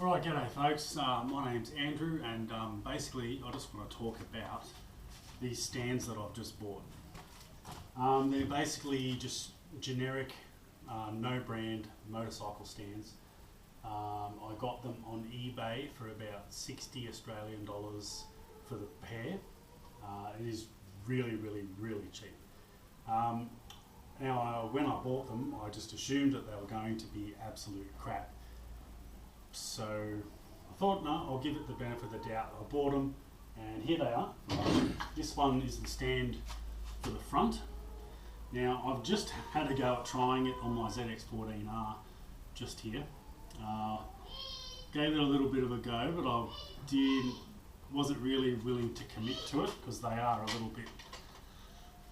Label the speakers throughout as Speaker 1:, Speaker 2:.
Speaker 1: Alright, g'day folks, my name's Andrew and basically I just want to talk about these stands that I've just bought. They're basically just generic, no brand motorcycle stands. I got them on eBay for about 60 Australian dollars for the pair. It is really cheap. Now when I bought them I just assumed that they were going to be absolute crap. So I thought, no, I'll give it the benefit of the doubt. I bought them and here they are. This one is the stand for the front. Now I've just had a go at trying it on my ZX14R just here. Gave it a little bit of a go, but wasn't really willing to commit to it because they are a little bit,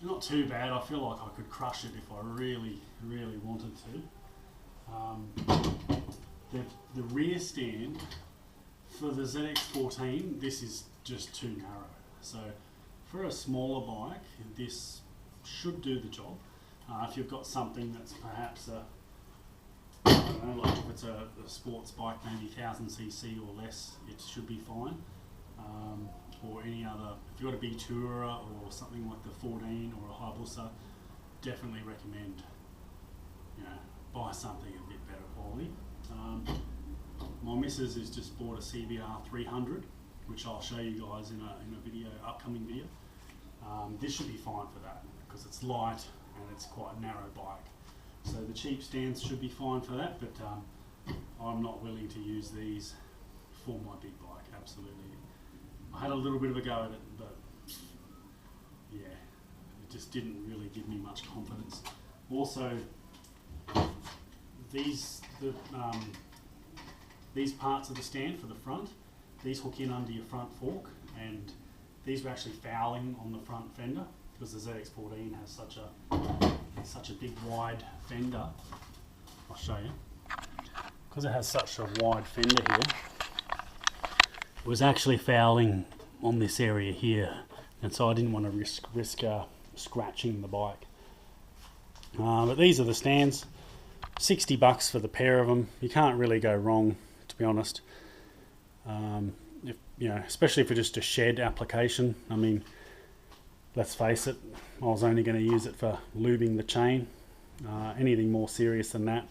Speaker 1: not too bad. I feel like I could crush it if I really wanted to. The rear stand for the ZX14, this is just too narrow. So for a smaller bike, this should do the job. If you've got something that's perhaps I don't know, like if it's a sports bike, maybe 1000cc or less, it should be fine. Or any other, if you've got a big tourer or something like the 14 or a Hayabusa, definitely recommend, buy something a bit better quality. My missus has just bought a CBR 300, which I'll show you guys in a video, upcoming video. This should be fine for that because it's light and it's quite a narrow bike. So the cheap stands should be fine for that, but I'm not willing to use these for my big bike, absolutely. I had a little bit of a go at it, but yeah, it just didn't really give me much confidence. Also, these parts of the stand for the front, these hook in under your front fork, and these were actually fouling on the front fender because the ZX14 has such a big wide fender. I'll show you. Because it has such a wide fender here, it was actually fouling on this area here, and so I didn't want to risk scratching the bike. But these are the stands. $60 for the pair of them. You can't really go wrong, to be honest. Especially for just a shed application. I mean, let's face it, I was only going to use it for lubing the chain. Anything more serious than that,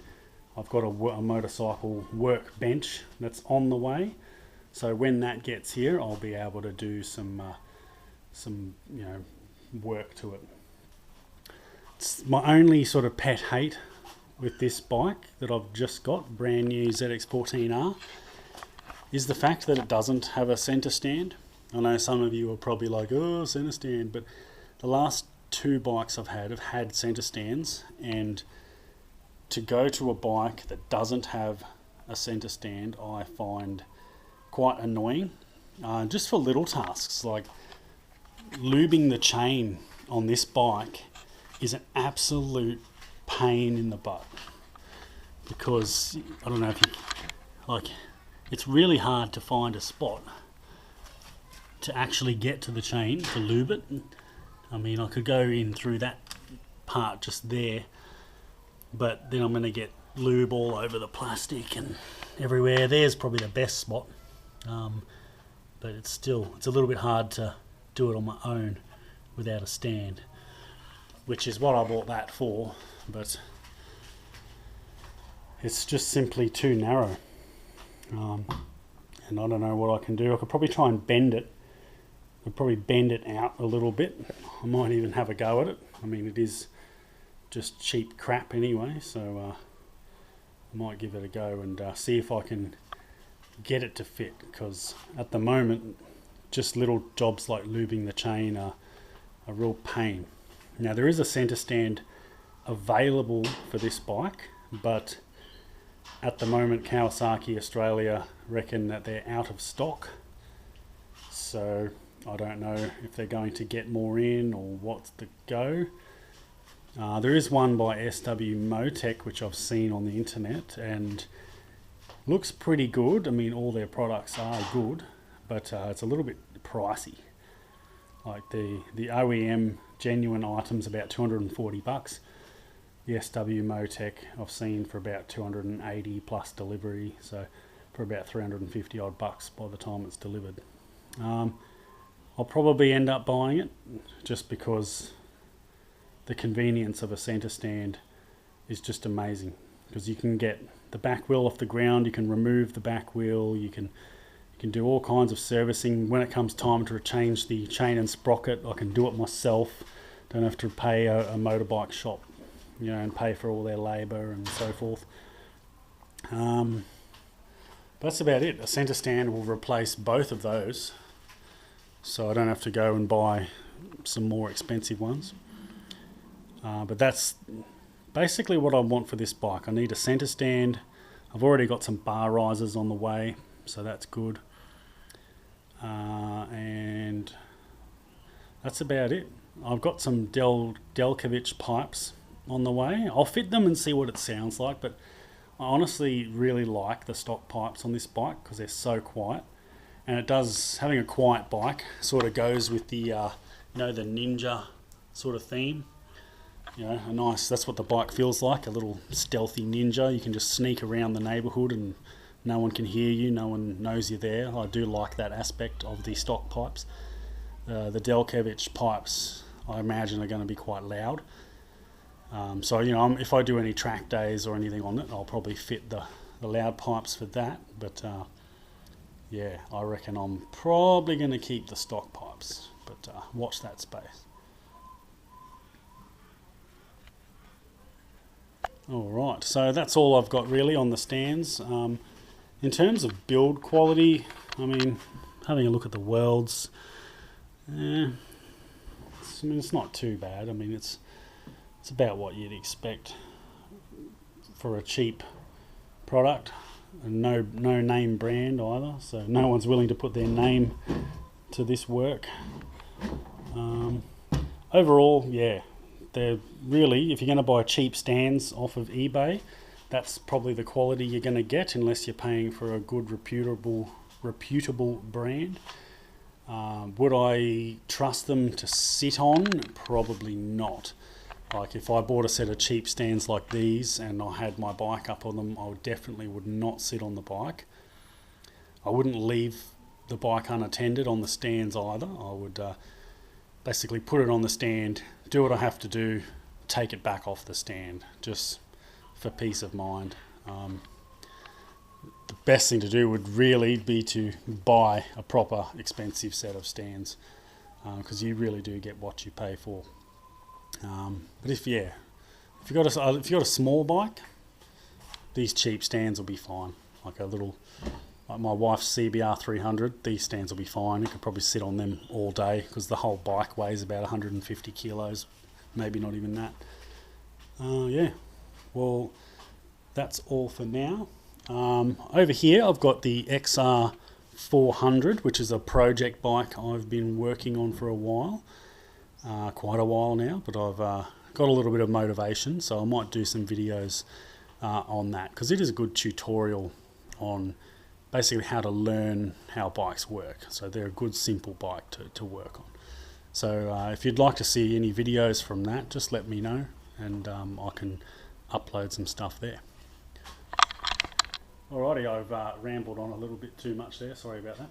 Speaker 1: I've got a motorcycle workbench that's on the way. So when that gets here, I'll be able to do some work to it. It's my only sort of pet hate with this bike that I've just got, brand new ZX14R, is the fact that it doesn't have a center stand. I know some of you are probably like, oh, center stand, but the last two bikes I've had center stands, and to go to a bike that doesn't have a center stand I find quite annoying, just for little tasks like lubing the chain on this bike is an absolute pain in the butt, because I don't know if it's really hard to find a spot to actually get to the chain to lube it. I mean, I could go in through that part just there, but then I'm going to get lube all over the plastic and everywhere. There's probably the best spot, but it's a little bit hard to do it on my own without a stand, which is what I bought that for, but it's just simply too narrow. And I don't know what I can do. I could probably try and bend it. I'd probably bend it out a little bit. I might even have a go at it. I mean, it is just cheap crap anyway, so I might give it a go and see if I can get it to fit, because at the moment just little jobs like lubing the chain are a real pain. Now there is a center stand available for this bike, but at the moment Kawasaki Australia reckon that they're out of stock, so I don't know if they're going to get more in or what's the go. There is one by SW Motec which I've seen on the internet and looks pretty good. I mean, all their products are good, but it's a little bit pricey. Like the OEM genuine items about $240. The SW Motec I've seen for about 280 plus delivery. So for about 350 odd bucks by the time it's delivered. I'll probably end up buying it just because the convenience of a centre stand is just amazing, because you can get the back wheel off the ground, you can remove the back wheel, you can do all kinds of servicing. When it comes time to change the chain and sprocket, I can do it myself. Don't have to pay a motorbike shop, you know, and pay for all their labour and so forth. That's about it. A centre stand will replace both of those, so I don't have to go and buy some more expensive ones. But that's basically what I want for this bike. I need a centre stand. I've already got some bar risers on the way, so that's good. And that's about it. I've got some Delkovich pipes on the way. I'll fit them and see what it sounds like, but I honestly really like the stock pipes on this bike because they're so quiet. And it does, having a quiet bike sort of goes with the, you know, the ninja sort of theme. You know, a nice, that's what the bike feels like, a little stealthy ninja. You can just sneak around the neighbourhood and no one can hear you, no one knows you're there. I do like that aspect of the stock pipes. The Delkovich pipes, I imagine, are going to be quite loud. So, you know, if I do any track days or anything on it, I'll probably fit the loud pipes for that. But, yeah, I reckon I'm probably going to keep the stock pipes. But watch that space. Alright, so that's all I've got really on the stands. In terms of build quality, I mean, having a look at the welds, it's not too bad. I mean, it's about what you'd expect for a cheap product, and no name brand either, so no one's willing to put their name to this work. Overall, yeah, they're really, if you're going to buy cheap stands off of eBay, that's probably the quality you're going to get, unless you're paying for a good reputable brand. Would I trust them to sit on? Probably not. Like, if I bought a set of cheap stands like these and I had my bike up on them, I definitely would not sit on the bike. I wouldn't leave the bike unattended on the stands either. I would basically put it on the stand, do what I have to do, take it back off the stand, just for peace of mind. The best thing to do would really be to buy a proper expensive set of stands, because you really do get what you pay for. But if you've got a small bike, these cheap stands will be fine. Like my wife's CBR 300, these stands will be fine. You could probably sit on them all day because the whole bike weighs about 150 kilos, maybe not even that. Yeah, well, that's all for now. Over here I've got the XR400, which is a project bike I've been working on for a while. Quite a while now, but I've got a little bit of motivation, so I might do some videos on that, because it is a good tutorial on basically how to learn how bikes work. So they're a good simple bike to work on. So if you'd like to see any videos from that, just let me know, and I can upload some stuff there. Alrighty, I've rambled on a little bit too much there, sorry about that.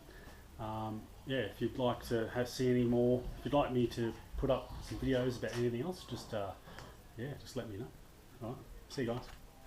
Speaker 1: Yeah, if you'd like to see any more, if you'd like me to put up some videos about anything else, just let me know. Alright, see you guys.